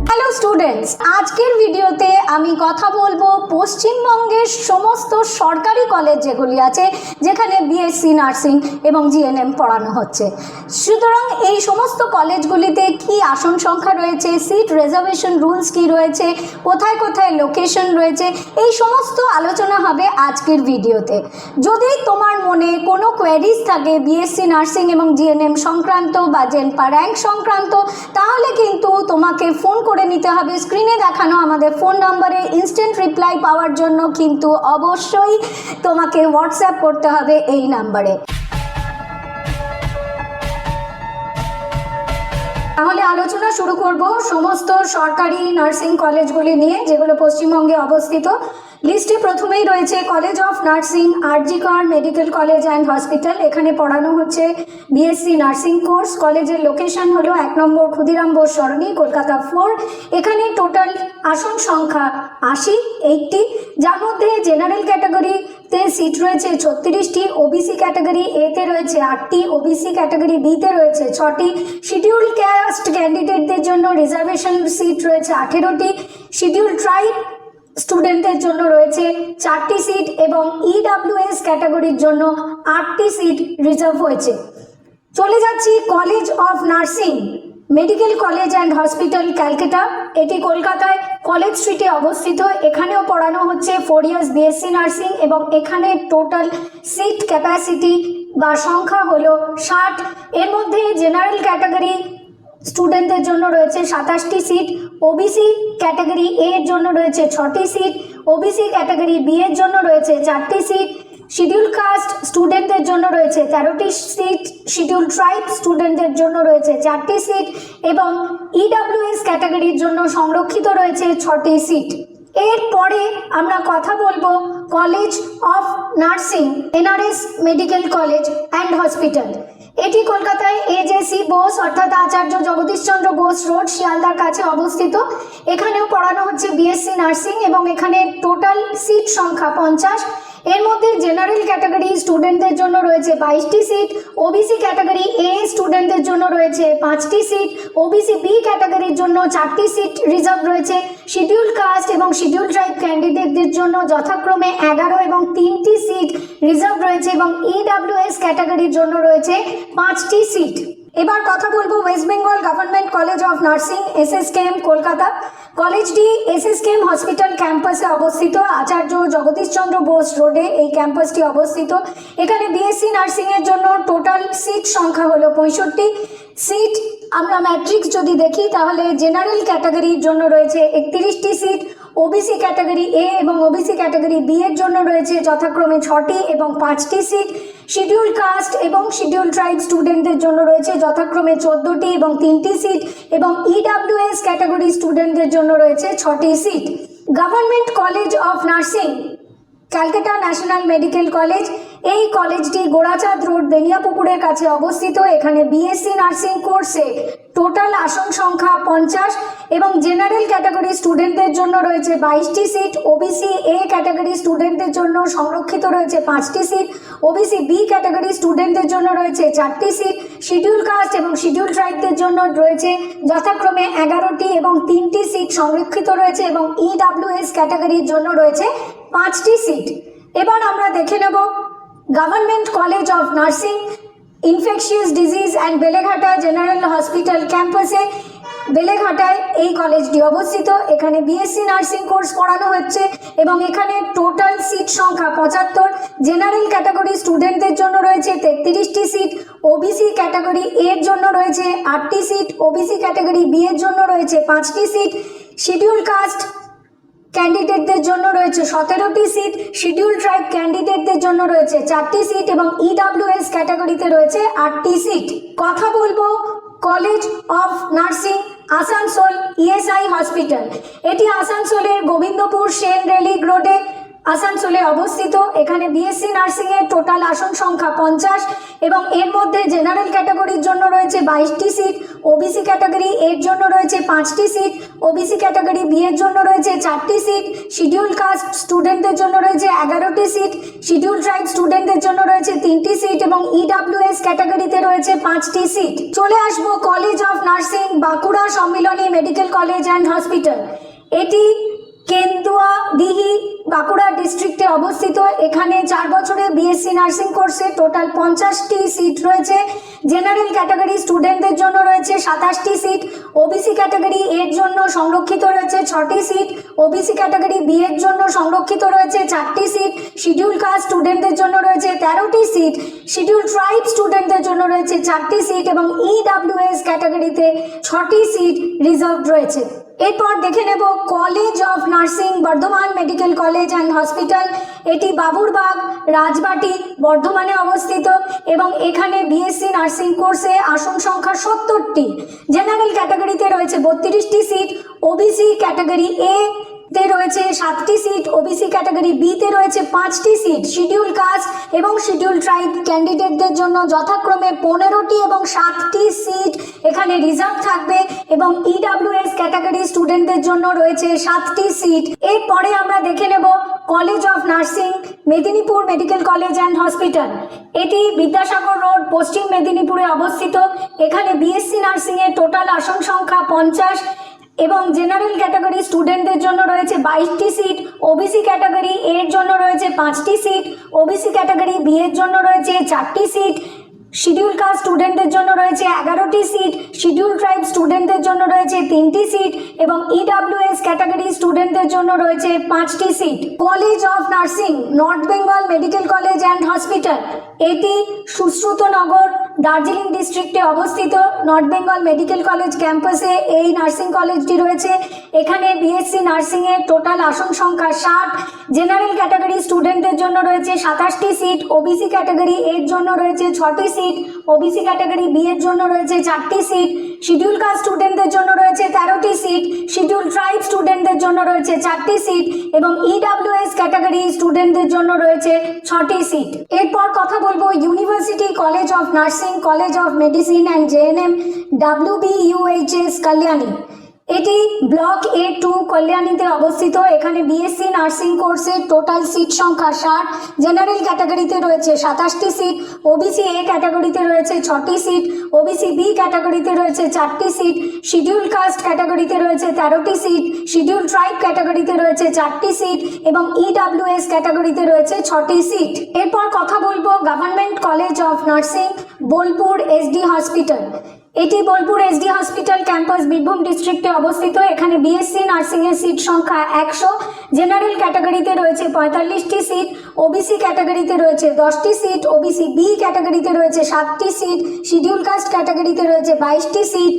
Hello students, আজকের ভিডিওতে আমি কথা বলবো পশ্চিমবঙ্গের সমস্ত সরকারি কলেজ যেগুলি আছে যেখানে বিএসসি নার্সিং এবং জিএনএম পড়ানো হচ্ছে। সুতরাং এই সমস্ত কলেজগুলিতে কি আসন সংখ্যা রয়েছে, সিট রিজার্ভেশন রুলস কি রয়েছে, কোথায় কোথায় লোকেশন রয়েছে, এই সমস্ত আলোচনা হবে আজকের ভিডিওতে। যদি তোমার মনে কোনো কোয়েরিজ থাকে বিএসসি নার্সিং এবং জিএনএম সংক্রান্ত বা জেনপা র্যাঙ্ক সংক্রান্ত, তাহলে কিন্তু তোমাকে ফোন করে নিতে হবে। স্ক্রিনে দেখানো আমাদের ফোন নম্বরে ইনস্ট্যান্ট রিপ্লাই পাওয়ার জন্য কিন্তু অবশ্যই তোমাকে হোয়াটসঅ্যাপ করতে হবে এই নাম্বারে। তাহলে আলোচনা শুরু করব সমস্ত সরকারি নার্সিং কলেজগুলি নিয়ে যেগুলো পশ্চিমবঙ্গে অবস্থিত। লিস্টে প্রথমেই রয়েছে কলেজ অফ নার্সিং আরজি কর মেডিকেল কলেজ অ্যান্ড হসপিটাল। এখানে পড়ানো হচ্ছে বিএসসি নার্সিং কোর্স। কলেজের লোকেশন হলো 1 নম্বর ক্ষুদিরাম বোস সরণি, কলকাতা 4। এখানে টোটাল আসন সংখ্যা 80, যার মধ্যে জেনারেল ক্যাটাগরিতে সিট রয়েছে 36টি, ওবিসি ক্যাটাগরি এতে রয়েছে 8টি, ওবিসি ক্যাটাগরি বিতে রয়েছে 6টি, শিডিউল কাস্ট ক্যান্ডিডেটদের জন্য রিজার্ভেশন সিট রয়েছে 18টি, শিডিউল ট্রাইব স্টুডেন্টদের জন্য রয়েছে 4টি সিট এবং ইডাব্লিউএস ক্যাটাগরির জন্য 8টি সিট রিজার্ভ হয়েছে। চলে যাচ্ছি college of nursing medical college and hospital Calcutta. এটি কলকাতায় কলেজ স্ট্রিটে অবস্থিত। এখানেও পড়ানো হচ্ছে 4 ইয়ার্স বিএসসি নার্সিং এবং এখানে টোটাল সিট ক্যাপাসিটি বা সংখ্যা হলো 60। এর মধ্যে জেনারেল ক্যাটাগরি স্টুডেন্টদের জন্য রয়েছে 27টি সিট, ওবিসি ক্যাটাগরি এ এর জন্য রয়েছে 6টি সিট, ওবিসি ক্যাটাগরি বি এর জন্য রয়েছে 4টি সিট, শিডিউল কাস্ট স্টুডেন্টদের জন্য রয়েছে 13টি সিট, শিডিউল ট্রাইব স্টুডেন্টদের জন্য রয়েছে 4টি সিট এবং ইডাব্লিউএস ক্যাটাগরির জন্য সংরক্ষিত রয়েছে 6টি সিট। এরপরে আমরা কথা বলবো college of nursing NRS medical college and hospital. এটি কলকাতায় এজেসি বোস অর্থাৎ আচার্য জগদীশচন্দ্র বোস রোড, শিয়ালদার কাছে অবস্থিত। এখানেও পড়ানো হচ্ছে বিএসসি নার্সিং এবং এখানে টোটাল সিট সংখ্যা 50। এর মধ্যে জেনারেল ক্যাটাগরি স্টুডেন্টদের জন্য রয়েছে 22টি সিট, ওবিসি ক্যাটাগরি এ স্টুডেন্টদের জন্য রয়েছে 5টি সিট, ওবিসি বি ক্যাটাগরির জন্য 4টি সিট রিজার্ভ রয়েছে, শিডিউল কাস্ট এবং শিডিউল ট্রাইব ক্যান্ডিডেটদের জন্য যথাক্রমে 11 এবং 3টি সিট রিজার্ভ রয়েছে এবং ইডাব্লিউএস ক্যাটাগরির জন্য রয়েছে 5টি সিট। এবার কথা বলবো West Bengal government college of nursing SSKM Kolkata. কলেজটি এসএসকেএম হসপিটাল ক্যাম্পাসে অবস্থিত। আচার্য জগদীশচন্দ্র বোস রোডে এই ক্যাম্পাসটি অবস্থিত। এখানে বিএসসি নার্সিংয়ের জন্য টোটাল সিট সংখ্যা হলো 65 সিট। আমরা ম্যাট্রিক্স যদি দেখি তাহলে জেনারেল ক্যাটাগরির জন্য রয়েছে 31টি সিট, ওবিসি ক্যাটাগরি এ এবং ওবিসি ক্যাটাগরি বি এর জন্য রয়েছে যথাক্রমে 6টি এবং 5টি সিট, শিডিউল কাস্ট এবং শিডিউল ট্রাইব স্টুডেন্টদের জন্য রয়েছে যথাক্রমে 14টি এবং 3টি সিট এবং ইডাব্লিউএস ক্যাটাগরি স্টুডেন্টদের জন্য রয়েছে 6টি seat. Government college of nursing Calcutta national medical college, এই কলেজটি গোড়াচাঁদ রোড বেনিয়াপুকুরের কাছে অবস্থিত। এখানে বিএসসি নার্সিং কোর্সে টোটাল আসন সংখ্যা 50 এবং জেনারেল ক্যাটাগরি স্টুডেন্টদের জন্য রয়েছে 22টি সিট, ওবিসি এ ক্যাটাগরি স্টুডেন্টদের জন্য সংরক্ষিত রয়েছে 5টি সিট, ওবিসি বি ক্যাটাগরি স্টুডেন্টদের জন্য রয়েছে 4টি সিট, শিডিউল কাস্ট এবং শিডিউল ট্রাইবদের জন্য রয়েছে যথাক্রমে 11টি এবং 3টি সিট সংরক্ষিত রয়েছে এবং ইডাব্লিউএস ক্যাটাগরির জন্য রয়েছে 5টি সিট। এবার আমরা দেখে নেব government college of nursing infectious disease and Beleghata general hospital ক্যাম্পাসে। বেলেঘাটায় এই কলেজটি অবস্থিত। এখানে বিএসসি নার্সিং কোর্স পড়ানো হচ্ছে এবং এখানে টোটাল সিট সংখ্যা 75। জেনারেল ক্যাটাগরি স্টুডেন্টদের জন্য রয়েছে 33টি সিট, ওবিসি ক্যাটাগরি এর জন্য রয়েছে 8টি সিট, ওবিসি ক্যাটাগরি বি এর জন্য রয়েছে 5টি সিট, শিডিউল কাস্ট ক্যান্ডিডেটদের জন্য রয়েছে 17টি সিট, শিডিউল ট্রাইব ক্যান্ডিডেটদের জন্য রয়েছে 4টি সিট এবং ইডাব্লিউএস ক্যাটাগরিতে রয়েছে 8টি সিট। কথা বলবো college of nursing Asansol ESI hospital. এটি আসানসোলের গোবিন্দপুর সেন রেলিক রোডে আসানসোলে অবস্থিত। এখানে বিএসসি নার্সিং এর টোটাল আসন সংখ্যা 50 এবং এর মধ্যে জেনারেল ক্যাটাগরির জন্য রয়েছে 22টি সিট, ওবিসি ক্যাটাগরি এর জন্য রয়েছে 5টি সিট, ওবিসি ক্যাটাগরি বি এর জন্য রয়েছে 4টি সিট, শিডিউল কাস্ট স্টুডেন্টদের জন্য রয়েছে 11টি সিট, শিডিউল ট্রাইব স্টুডেন্টদের জন্য রয়েছে 3টি সিট এবং ইডব্লিউএস ক্যাটাগরিতে রয়েছে 5টি সিট। চলে আসবো college of nursing Bankura Sammilani medical college and hospital. এটি কেন্দুয়া দিঘি বাঁকুড়া ডিস্ট্রিক্টে অবস্থিত। এখানে 4 বছরের বিএসসি নার্সিং কোর্সে টোটাল 50টি সিট রয়েছে। জেনারেল ক্যাটাগরি স্টুডেন্টদের জন্য রয়েছে 27টি সিট, ওবিসি ক্যাটাগরি এর জন্য সংরক্ষিত রয়েছে 6টি সিট, ওবিসি ক্যাটাগরি বি এর জন্য সংরক্ষিত রয়েছে 4টি সিট, শিডিউল কাস্ট স্টুডেন্টদের জন্য রয়েছে 13টি সিট, শিডিউল ট্রাইব স্টুডেন্টদের জন্য রয়েছে 4টি সিট এবং ইডব্লিউএস ক্যাটাগরিতে 6টি সিট রিজার্ভড রয়েছে। এরপর দেখে নেব college of nursing Bardhaman medical college and hospital. এটি বাবুরবাগ রাজবাটি বর্ধমানে অবস্থিত এবং এখানে বিএসসি নার্সিং কোর্সে আসন সংখ্যা 70টি। জেনারেল ক্যাটাগরিতে রয়েছে 32টি সিট, ওবিসি ক্যাটাগরি এ তে রয়েছে 7টি সিট, ওবিসি ক্যাটাগরি বি তে রয়েছে 5টি সিট, শিডিউল কাস্ট এবং শিডিউল ট্রাইব ক্যান্ডিডেটদের জন্য যথাক্রমে 15টি এবং 7টি সিট এখানে রিজার্ভ থাকবে এবং ইডব্লিউএস ক্যাটাগরি স্টুডেন্টদের জন্য রয়েছে 7টি সিট। এরপরে আমরা দেখে নেব college of nursing Medinipur medical college and hospital. এটি বিদ্যাসাগর রোড পশ্চিম মেদিনীপুরে অবস্থিত। এখানে বিএসসি নার্সিং এর টোটাল আসন সংখ্যা 50 এবং জেনারেল ক্যাটাগরি স্টুডেন্টদের জন্য রয়েছে 22টি সিট, ওবিসি ক্যাটাগরি এর জন্য রয়েছে 5টি সিট, ওবিসি ক্যাটাগরি বি এর জন্য রয়েছে 4টি সিট, শিডিউল কাস্ট স্টুডেন্টদের জন্য রয়েছে 11টি সিট, শিডিউল ট্রাইব স্টুডেন্টদের জন্য রয়েছে 3টি সিট এবং ইডব্লিউএস ক্যাটাগরি স্টুডেন্টদের জন্য রয়েছে 5টি seat. College of nursing north Bengal medical college and hospital. এটি সুশ্রুতনগর দার্জিলিং ডিস্ট্রিক্টে অবস্থিত। নর্থ বেঙ্গল মেডিকেল কলেজ ক্যাম্পাসে এই নার্সিং কলেজটি রয়েছে। এখানে বিএসসি নার্সিং এর টোটাল আসন সংখ্যা 60। জেনারেল ক্যাটাগরি স্টুডেন্টদের জন্য রয়েছে 27টি সিট, ওবিসি ক্যাটাগরি এর জন্য রয়েছে 6টি সিট, ওবিসি ক্যাটাগরি বি এর জন্য রয়েছে 4টি সিট, শিডিউল কাস্ট স্টুডেন্টদের জন্য রয়েছে 13টি সিট, শিডিউল ট্রাইব স্টুডেন্টদের জন্য রয়েছে 4টি সিট এবং ইডব্লিউএস ক্যাটাগরি স্টুডেন্টদের জন্য রয়েছে 6টি সিট। এরপর কথা বলবো university college of nursing college of medicine and GNM WBUHS Kalyani. এটি ব্লক A2 কল্যাণীতে অবস্থিত। এখানে বিএসসি নার্সিং কোর্সের টোটাল সিট সংখ্যা 60। জেনারেল ক্যাটাগরিতে রয়েছে 27টি সিট, ওবিসি এ ক্যাটাগরিতে রয়েছে 6টি সিট, ওবিসি বি ক্যাটাগরিতে রয়েছে 4টি সিট, শিডিউল কাস্ট ক্যাটাগরিতে রয়েছে 13টি সিট, শিডিউল ট্রাইব ক্যাটাগরিতে রয়েছে 4টি সিট এবং ইডব্লিউএস ক্যাটাগরিতে রয়েছে 6টি সিট। এরপর কথা বলবো government college of nursing Bolpur SD hospital. এটি Bolpur SD hospital campus Birbhum ডিস্ট্রিক্টে অবস্থিত। এখানে বিএসসি নার্সিং এর সিট সংখ্যা 100। জেনারেল ক্যাটাগরিতে রয়েছে 45টি সিট, ওবিসি ক্যাটাগরিতে রয়েছে 10টি সিট, ওবিসি বি ক্যাটাগরিতে রয়েছে 7টি সিট, শিডিউল কাস্ট ক্যাটাগরিতে রয়েছে 22টি সিট,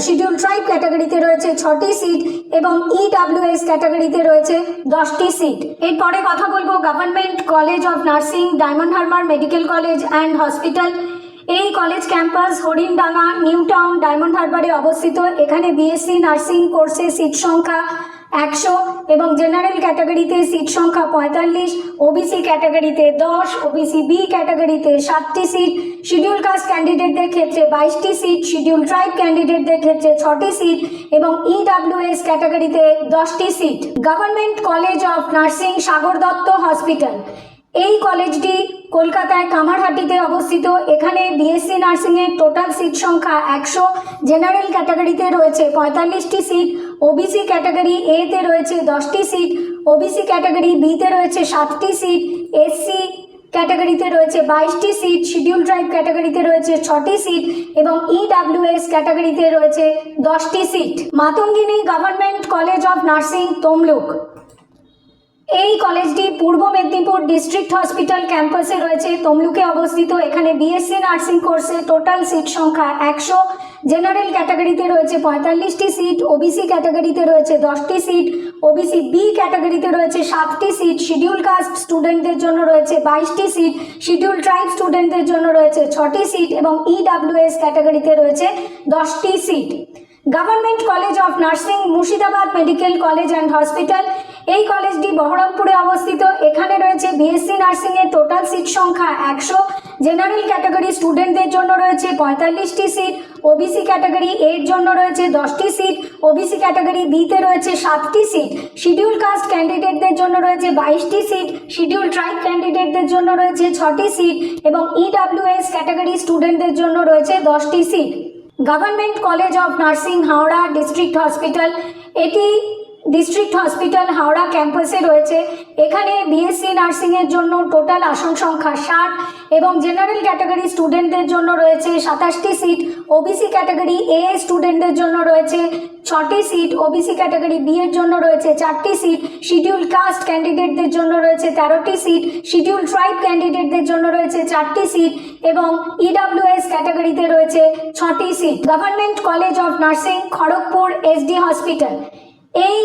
শিডিউল ট্রাইব ক্যাটাগরিতে রয়েছে 6টি সিট এবং ইডব্লিউএস ক্যাটাগরিতে রয়েছে 10টি সিট। এরপরে কথা বলবো government college of nursing Diamond Harbour medical college and hospital. এই কলেজ ক্যাম্পাস হরিণডাঙ্গা নিউ টাউন ডায়মন্ড হারবারে অবস্থিত। এখানে বিএসসি নার্সিং কোর্সে সিট সংখ্যা 100 এবং জেনারেল ক্যাটাগরিতে সিট সংখ্যা 45, ওবিসি ক্যাটাগরিতে 10, ওবিসি বি ক্যাটাগরিতে 7টি সিট, শিডিউল কাস্ট ক্যান্ডিডেটদের ক্ষেত্রে 22টি সিট, শিডিউল ট্রাইব ক্যান্ডিডেটদের ক্ষেত্রে 6টি সিট এবং ইডব্লিউএস ক্যাটাগরিতে 10টি seat. Government college of nursing Sagar Dutta hospital. এই কলেজটি কলকাতায় কামারহাটিতে অবস্থিত। এখানে বিএসসি নার্সিং এর টোটাল সিট সংখ্যা 100। জেনারেল ক্যাটাগরিতে রয়েছে 45টি সিট, ওবিসি ক্যাটাগরি এ তে রয়েছে 10টি সিট, ওবিসি ক্যাটাগরি বি তে রয়েছে 7টি সিট, এসসি ক্যাটাগরিতে রয়েছে 22টি সিট, শিডিউল ট্রাইব ক্যাটাগরিতে রয়েছে 6টি সিট এবং ইডব্লিউএস ক্যাটাগরিতে রয়েছে 10টি seat. Matangini government college of nursing Tamluk. এই কলেজটি পূর্ব মেদিনীপুর ডিস্ট্রিক্ট হসপিটাল ক্যাম্পাসে রয়েছে, তমলুকে অবস্থিত। এখানে বিএসসি নার্সিং কোর্সে টোটাল সিট সংখ্যা 100। জেনারেল ক্যাটাগরিতে রয়েছে 45টি সিট, ওবিসি ক্যাটাগরিতে রয়েছে 10টি সিট, ওবিসি বি ক্যাটাগরিতে রয়েছে 7টি সিট, শিডিউল কাস্ট স্টুডেন্টদের জন্য রয়েছে 22টি সিট, শিডিউল ট্রাইব স্টুডেন্টদের জন্য রয়েছে 6টি সিট এবং ইডব্লিউএস ক্যাটাগরিতে রয়েছে 10টি seat. Government college of nursing Murshidabad medical college and hospital, এই কলেজটি বহরমপুরে অবস্থিত। এখানে রয়েছে বিএসসি নার্সিং এর টোটাল সিট সংখ্যা 100। জেনারেল ক্যাটাগরি স্টুডেন্টদের জন্য রয়েছে 45টি সিট, ওবিসি ক্যাটাগরি এর জন্য রয়েছে 10টি সিট, ওবিসি ক্যাটাগরি বিতে রয়েছে 7টি সিট, শিডিউল কাস্ট ক্যান্ডিডেটদের জন্য রয়েছে 22টি সিট, শিডিউল ট্রাইব ক্যান্ডিডেটদের জন্য রয়েছে 6টি সিট এবং ইডাব্লিউএস ক্যাটাগরি স্টুডেন্টদের জন্য রয়েছে 10টি seat. Government college of nursing Howrah district hospital, এটি ডিস্ট্রিক্ট হসপিটাল হাওড়া ক্যাম্পাসে রয়েছে। এখানে বিএসসি নার্সিংয়ের জন্য টোটাল আসন সংখ্যা 60 এবং জেনারেল ক্যাটাগরি স্টুডেন্টদের জন্য রয়েছে 27টি সিট, ওবিসি ক্যাটাগরি এ স্টুডেন্টদের জন্য রয়েছে 6টি সিট, ওবিসি ক্যাটাগরি বি এর জন্য রয়েছে 4টি সিট, শিডিউল কাস্ট ক্যান্ডিডেটদের জন্য রয়েছে 13টি সিট, শিডিউল ট্রাইব ক্যান্ডিডেটদের জন্য রয়েছে 4টি সিট এবং ইডাব্লিউএস ক্যাটাগরিতে রয়েছে 6টি seat. Government college of nursing Kharagpur SD hospital, এই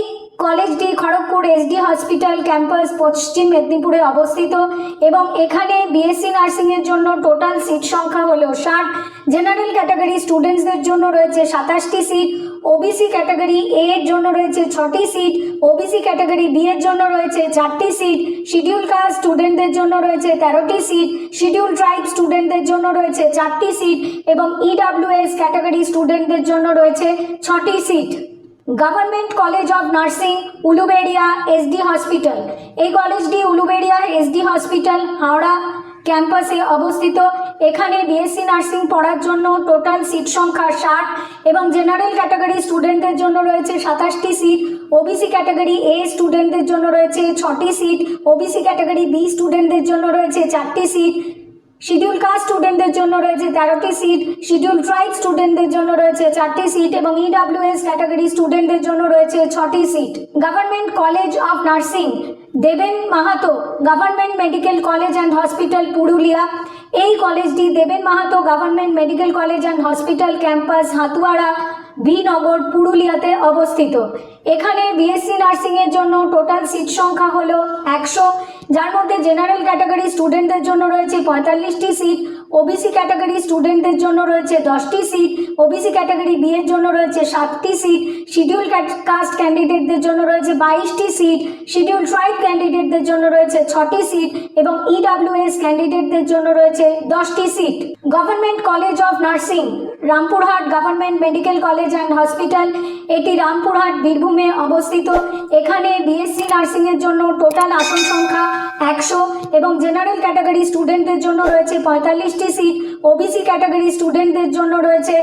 কলেজটি খড়গপুর এসডি হসপিটাল ক্যাম্পাস পশ্চিম মেদিনীপুরে অবস্থিত এবং এখানে বিএসসি নার্সিংয়ের জন্য টোটাল সিট সংখ্যা হলো 60। জেনারেল ক্যাটাগরি স্টুডেন্টসদের জন্য রয়েছে 27টি সিট, ওবিসি ক্যাটাগরি এ এর জন্য রয়েছে 6টি সিট, ওবিসি ক্যাটাগরি বি এর জন্য রয়েছে 4টি সিট, শিডিউল কাস্ট স্টুডেন্টদের জন্য রয়েছে 13টি সিট, শিডিউল ট্রাইব স্টুডেন্টদের জন্য রয়েছে 4টি সিট এবং ইডাব্লিউএস ক্যাটাগরি স্টুডেন্টদের জন্য রয়েছে 6টি seat. Government college of nursing Uluberia SD hospital, এই কলেজটি উলুবেড়িয়া এসডি হসপিটাল হাওড়া ক্যাম্পাসে অবস্থিত। এখানে বিএসসি নার্সিং পড়ার জন্য টোটাল সিট সংখ্যা 60 এবং জেনারেল ক্যাটাগরি স্টুডেন্টদের জন্য রয়েছে 27টি সিট, ওবিসি ক্যাটাগরি এ স্টুডেন্টদের জন্য রয়েছে 6টি সিট, ওবিসি ক্যাটাগরি বি স্টুডেন্টদের জন্য রয়েছে 4টি সিট, শিডিউল কাস্ট স্টুডেন্টদের জন্য রয়েছে 13টি সিট, শিডিউল ট্রাইব স্টুডেন্টদের জন্য রয়েছে 4টি সিট এবং ইডাব্লিউএস ক্যাটাগরি স্টুডেন্টদের জন্য রয়েছে 6টি seat. Government college of nursing Deben Mahato government medical college and hospital Purulia, এই কলেজটি Deben Mahato government medical college and hospital campus Hatuara Bhingar পুরুলিয়াতে অবস্থিত। এখানে বিএসসি নার্সিংয়ের জন্য টোটাল সিট সংখ্যা হলো 100, যার মধ্যে জেনারেল ক্যাটাগরি স্টুডেন্টদের জন্য রয়েছে 45টি সিট, ওবিসি ক্যাটাগরি স্টুডেন্টদের জন্য রয়েছে 10টি সিট, ওবিসি ক্যাটাগরি বি এর জন্য রয়েছে 7টি সিট, শিডিউল কাস্ট ক্যান্ডিডেটদের জন্য রয়েছে 22টি সিট, শিডিউল ট্রাইব ক্যান্ডিডেটদের জন্য রয়েছে 6টি সিট এবং ইডাব্লিউএস ক্যান্ডিডেটদের জন্য রয়েছে 10টি seat. Government college of nursing Rampurhat government medical college and hospital, এটি রামপুরহাট বীরভূমে অবস্থিত। এখানে বিএসসি নার্সিংয়ের জন্য টোটাল আসন সংখ্যা 100 এবং জেনারেল ক্যাটাগরি স্টুডেন্টদের জন্য রয়েছে 45টি সিট, ওবিসি ক্যাটাগরি স্টুডেন্টদের জন্য রয়েছে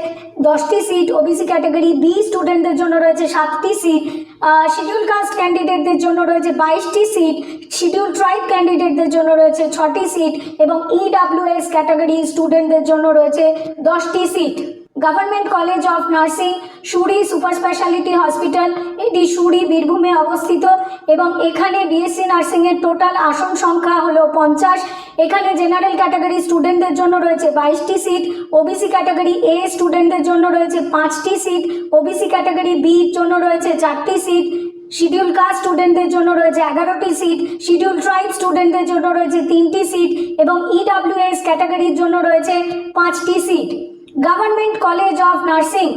10টি সিট, ওবিসি ক্যাটাগরি বি স্টুডেন্টদের জন্য রয়েছে 7টি সিট, শিডিউল কাস্ট ক্যান্ডিডেটদের জন্য রয়েছে 22টি সিট, শিডিউল ট্রাইব ক্যান্ডিডেটদের জন্য রয়েছে 6টি সিট এবং ইডাব্লিউএস ক্যাটাগরি স্টুডেন্টদের জন্য রয়েছে 10টি seat. Government college of nursing Suri super speciality hospital, এটি সুরি বীরভূমে অবস্থিত এবং এখানে বিএসসি নার্সিংয়ের টোটাল আসন সংখ্যা হলো 50। এখানে জেনারেল ক্যাটাগরি স্টুডেন্টদের জন্য রয়েছে 22টি সিট, ওবিসি ক্যাটাগরি এ স্টুডেন্টদের জন্য রয়েছে 5টি সিট, ওবিসি ক্যাটাগরি বির জন্য রয়েছে 4টি সিট, শিডিউল কাস্ট স্টুডেন্টদের জন্য রয়েছে 11টি সিট, শিডিউল ট্রাইব স্টুডেন্টদের জন্য রয়েছে 3টি সিট এবং ইডাব্লিউএস ক্যাটাগরির জন্য রয়েছে 5টি seat. Government college of nursing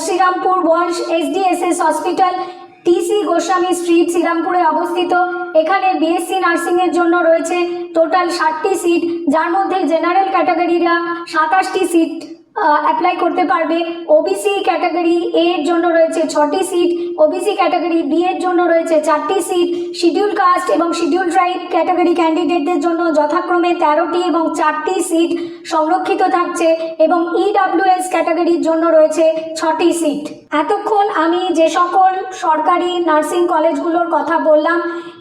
Serampore Walsh SDSS hospital, TC Goswami street শ্রীরামপুরে অবস্থিত। এখানে বিএসসি নার্সিংয়ের জন্য রয়েছে টোটাল 60টি সিট, যার মধ্যে জেনারেল ক্যাটাগরিরা 27টি সিট অ্যাপ্লাই করতে পারবে, ওবিসি ক্যাটাগরি এ এর জন্য রয়েছে 6টি সিট, ওবিসি ক্যাটাগরি বি এর জন্য রয়েছে 4টি সিট, শিডিউল কাস্ট এবং শিডিউল ট্রাইব ক্যাটাগরি ক্যান্ডিডেটদের জন্য যথাক্রমে 13টি এবং 4টি সিট সংরক্ষিত থাকছে এবং ইডাব্লিউএস ক্যাটাগরির জন্য রয়েছে 6টি সিট। এতক্ষণ আমি যে সকল সরকারি নার্সিং কলেজগুলোর কথা বললাম,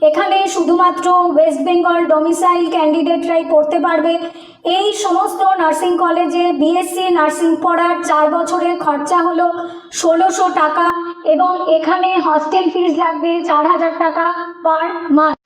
এখানে শুধুমাত্র ওয়েস্ট বেঙ্গল ডোমিসাইল ক্যান্ডিডেটরাই পড়তে পারবে। এই সমস্ত নার্সিং কলেজে বিএসসি নার্সিং পড়ার 4 বছরের খরচা হলো 1600 টাকা এবং এখানে হস্টেল ফিস লাগবে 4000 টাকা পার মান্থ।